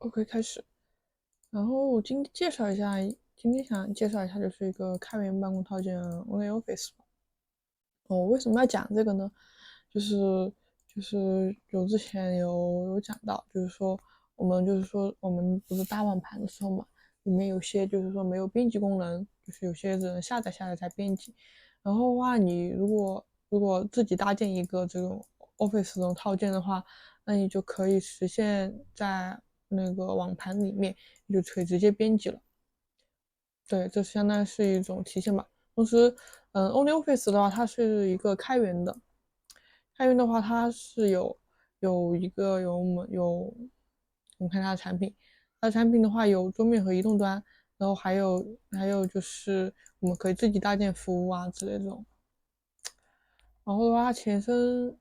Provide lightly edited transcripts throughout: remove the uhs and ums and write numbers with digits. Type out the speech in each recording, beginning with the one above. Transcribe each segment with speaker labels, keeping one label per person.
Speaker 1: OK，开始。然后我今天想介绍一下，就是一个开源办公套件 OnlyOffice。为什么要讲这个呢？就是就之前有讲到，我们不是搭网盘的时候嘛，里面有些就是说没有编辑功能，就是有些只能下载才编辑。然后的话，你如果自己搭建一个这种 Office 这种套件的话，那你就可以实现在那个网盘里面，你就可以直接编辑了。对，这相当于是一种体现吧。同时，OnlyOffice 的话，它是一个开源的。开源的话，它是有一个有我们有，我们看它的产品，它的产品的话有桌面和移动端，然后还有就是我们可以自己搭建服务啊之类这种。然后的话，前身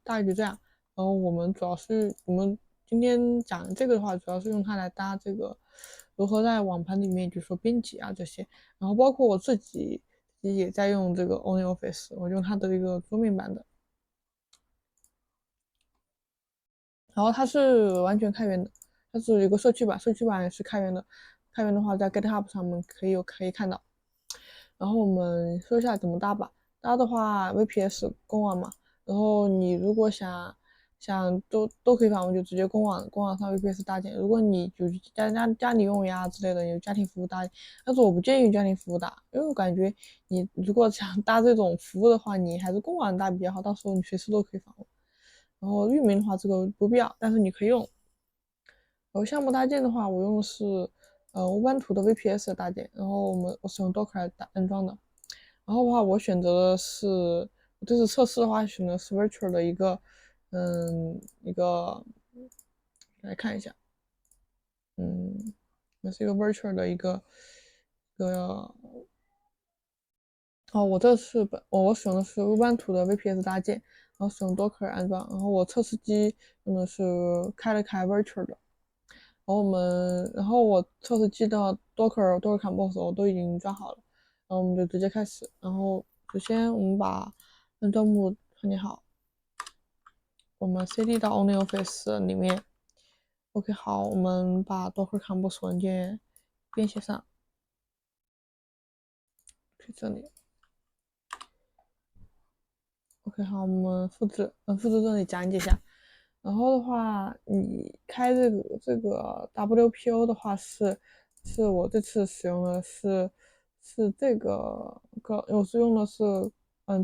Speaker 1: 大概就这样。然后我们今天讲这个的话，主要是用它来搭这个如何在网盘里面，就说编辑啊这些。然后包括我自己也在用这个 OnlyOffice，我用它的一个桌面版的。然后它是完全开源的，它是一个社区版，社区版也是开源的。开源的话，在 GitHub 上面可以看到。然后我们说一下怎么搭吧。搭的话，VPS 公网嘛。然后你如果想都可以访问，就直接公网上 VPS 搭建。如果你就家里用呀之类的，有家庭服务搭，但是我不建议家庭服务搭，因为我感觉你如果想搭这种服务的话，你还是公网搭比较好，到时候你随时都可以访问。然后域名的话，这个不必要，但是你可以用。然后项目搭建的话，我用的是无版图的 VPS 搭建，然后我使用 Docker 来安装的。然后的话，我选择的是这次测试的话，选的是 Virtual 的一个来看一下，也是一个 Virtual 的一个。哦，我使用的是无版图的 VPS 搭建，然后使用 Docker 安装，然后我测试机用的是开 Virtual 的。然后我测试机的 Docker Compose 我都已经装好了，然后我们就直接开始。然后首先我们把安装目创建好，我们 cd 到 OnlyOffice 里面，OK 好，我们把 Docker Compose 文件编写上，去这里，OK 好，我们复制这里讲解一下。然后的话，你开这个 WPO 的话是我这次使用的是这个我是用的是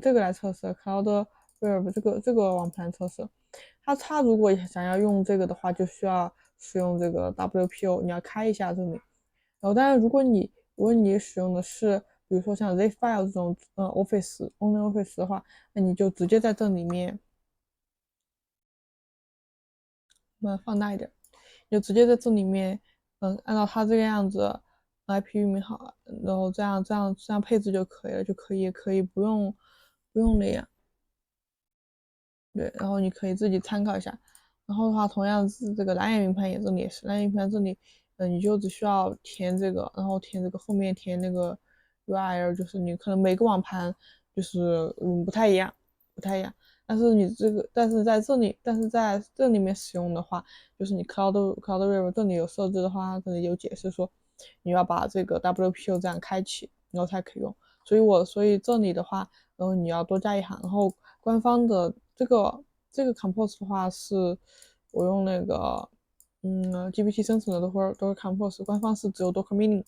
Speaker 1: 这个来测试 Cloudwares 这个网盘测试。它如果想要用这个的话，就需要使用这个 WPO，你要开一下这里。然后当然如果你使用的是比如说像 Zfile 这种Office OnlyOffice 的话，那你就直接在这里面。我们放大一点，就直接在这里面，按照它这个样子，IP 域名好，然后这样配置就可以了，就可以不用那样，对，然后你可以自己参考一下。然后的话，同样是这个蓝牙云盘这里也是蓝牙云盘这里，你就只需要填这个，然后填这个后面填那个 URL，就是你可能每个网盘就是不太一样，不太一样。但是在这里面使用的话，就是你 Cloudwares 这里有设置的话，它这里有解释说你要把这个 WPO 这样开启，然后才可以用。所以这里的话，然后你要多加一行，然后官方的这个 Compose 的话是我用那个GPT 生成的都是 Compose，官方是只有 Docker Mini，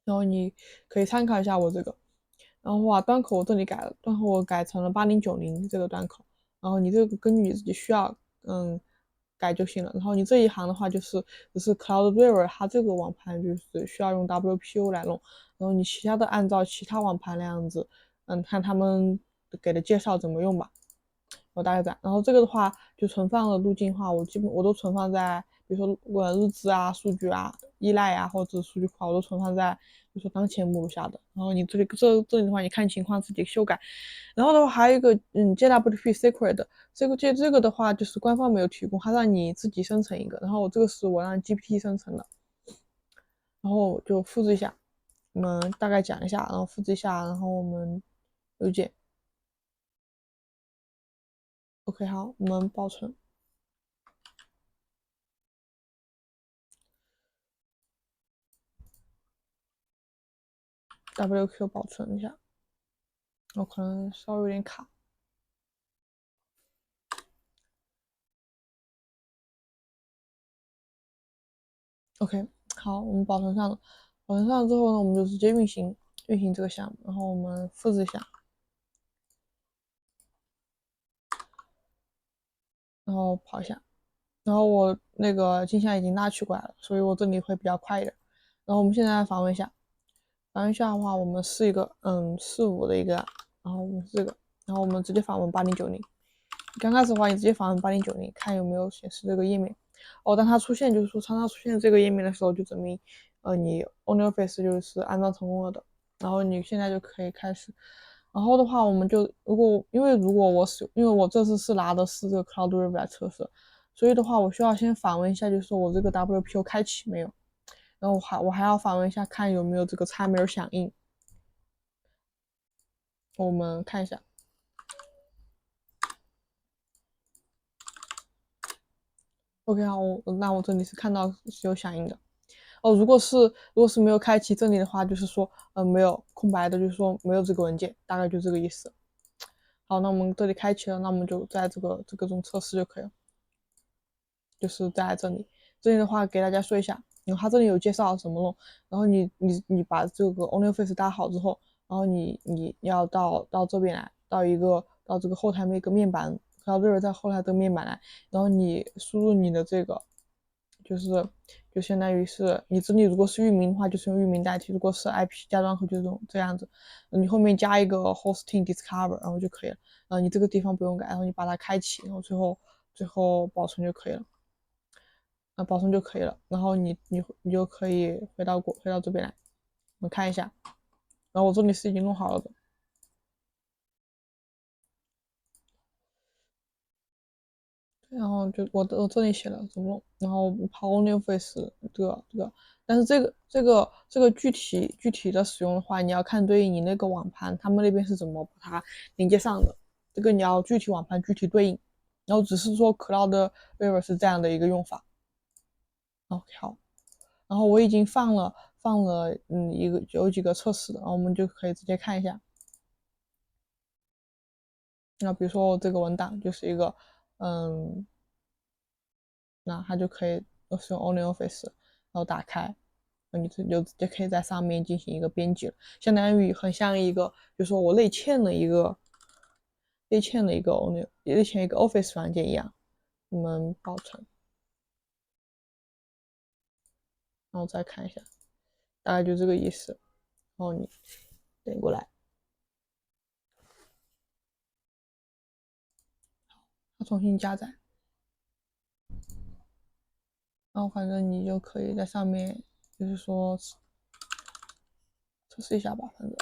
Speaker 1: 然后你可以参考一下我这个。然后端口我这里改了，端口我改成了8090这个端口，然后你这个根据你自己需要改就行了。然后你这一行的话只是 Cloudwares 它这个网盘就是需要用 WPO 来弄，然后你其他的按照其他网盘那样子，看他们给的介绍怎么用吧。我大概这样。然后这个的话，就存放的路径的话，基本我都存放在，比如说我日志啊、数据啊、依赖啊，或者数据库，我都存放在，比如说当前目录下的。然后你这里的话，你看情况自己修改。然后的话，还有一个JWT Secret，这个的话就是官方没有提供，它让你自己生成一个。然后这个是我让 GPT 生成的，然后就复制一下，我们大概讲一下，然后复制一下，然后我们邮件。OK，好，我们保存。WQ 保存一下，我可能稍微有点卡。OK，好，我们保存上了。保存上了之后呢，我们就直接运行这个项目，然后我们复制一下，然后跑一下。然后我那个镜像已经拉取过来了，所以我这里会比较快一点。然后我们现在访问一下，访问一下的话，我们是一个45的一个，然后我们是这个，然后我们直接访问8090。刚开始的话，你直接访问8090，看有没有显示这个页面。哦，当它出现，就是说当它出现这个页面的时候，就证明你 OnlyFace 就是安装成功了的。然后你现在就可以开始。然后的话，我们就因为我这次是拿的是这个 Cloud River 来测试，所以的话，我需要先访问一下，就是说我这个 WPO 开启没有。然后我还要访问一下，看有没有这个插没响应。我们看一下。OK 好，那我这里是看到是有响应的。哦，如果是没有开启这里的话，就是说没有空白的，就是说没有这个文件，大概就这个意思。好，那我们这里开启了，那我们就在这个中测试就可以了，就是在这里。这里的话给大家说一下，然后它这里有介绍怎么弄，然后你把这个 OnlyFace 搭好之后，然后你要到这边来，到这个后台那个面板，到这儿在后台这个面板来，然后你输入你的这个。就相当于是你这里如果是域名的话，就是用域名代替；如果是 IP 加端口，就是这样子。你后面加一个 hosting discover，然后就可以了。你这个地方不用改，然后你把它开启，然后最后保存就可以了。保存就可以了。然后你就可以回到这边来，我们看一下。然后我这里是已经弄好了的。然后就我这里写了怎么弄，然后跑 OnlyFace 这个，但是这个具体的使用的话，你要看对应你那个网盘，他们那边是怎么把它连接上的，这个你要具体网盘具体对应，然后只是说 Cloud River 是这样的一个用法。OK 好，然后我已经放了有几个测试的，然后我们就可以直接看一下。那比如说这个文档就是一个嗯。那它就可以使用 OnlyOffice，然后打开，你就直接可以在上面进行一个编辑了，相当于很像一个，就说我内嵌了一个 Office 软件一样。我们保存，然后再看一下，大概就这个意思。然后你点过来，它重新加载，然后反正你就可以在上面，就是说测试一下吧，反正。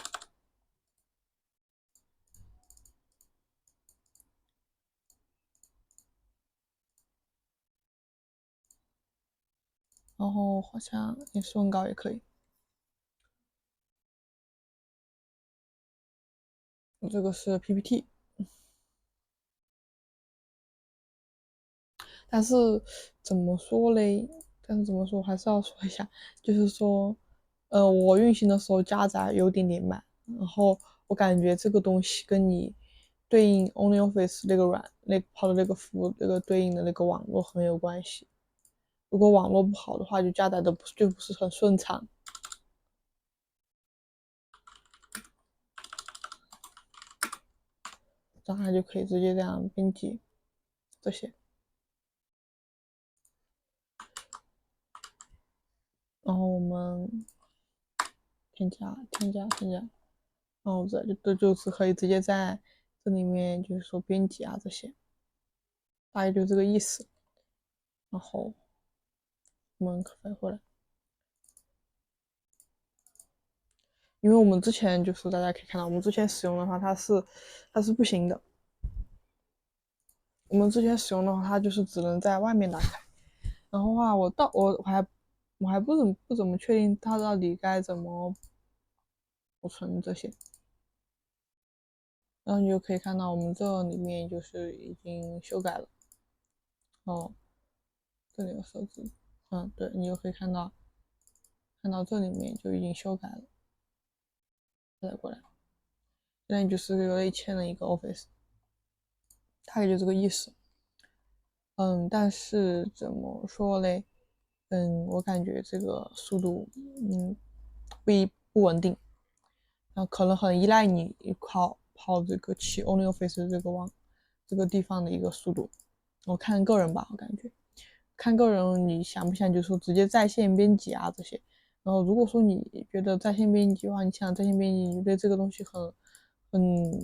Speaker 1: 然后好像你试文稿也可以。这个是 PPT。但是怎么说嘞？但是怎么说，我还是要说一下，就是说，我运行的时候加载有点点慢，然后我感觉这个东西跟你对应 OnlyOffice 那个跑的那个服务那个对应的那个网络很有关系。如果网络不好的话，就加载的不是很顺畅。这样它就可以直接这样编辑这些，然后我们添加，然后就是可以直接在这里面就是说编辑啊这些，大概就这个意思。然后我们返回来，因为我们之前就是大家可以看到，我们之前使用的话它是不行的。我们之前使用的话，它就是只能在外面打开。然后的话，我还不怎么确定它到底该怎么保存这些。然后你就可以看到我们这里面就是已经修改了。哦，这里有设置，对，你就可以看到这里面就已经修改了。下载过来，现在你就是有了1000的一个 Office，大概就这个意思。但是怎么说嘞？我感觉这个速度，不稳定，然后可能很依赖你跑这个起 OnlyOffice 这个地方的一个速度。我看个人吧，我感觉看个人，你想不想就是说直接在线编辑啊这些？然后如果说你觉得在线编辑的话，你想在线编辑，你对这个东西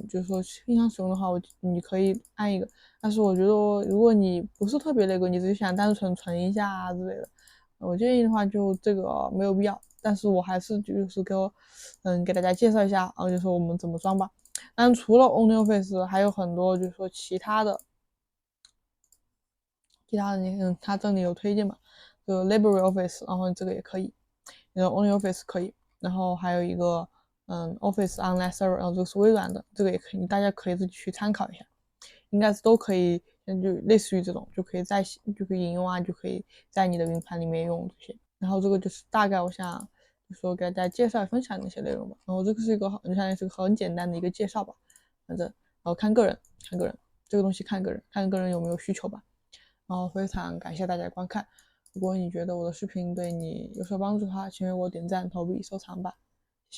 Speaker 1: 就是说经常使用的话，你可以按一个。但是我觉得如果你不是特别那个，你只是想单纯存一下啊之类的，我建议的话就这个没有必要。但是我还是就是给大家介绍一下，然后就说我们怎么装吧。但除了 OnlyOffice，还有很多就是说其他的它这里有推荐嘛，就 LibreOffice，然后这个也可以，然后 OnlyOffice 可以，然后还有一个Office Online Server，然后这个是微软的，这个也可以，大家可以自己去参考一下，应该是都可以，就类似于这种就可以引用啊，就可以在你的云盘里面用这些。然后这个就是大概我想就说给大家介绍分享的一些内容吧。然后这个是一个就相当于是个很简单的一个介绍吧，反正然后看个人，这个东西看个人有没有需求吧。然后非常感谢大家观看，如果你觉得我的视频对你有所帮助的话，请为我点赞、投币、收藏吧。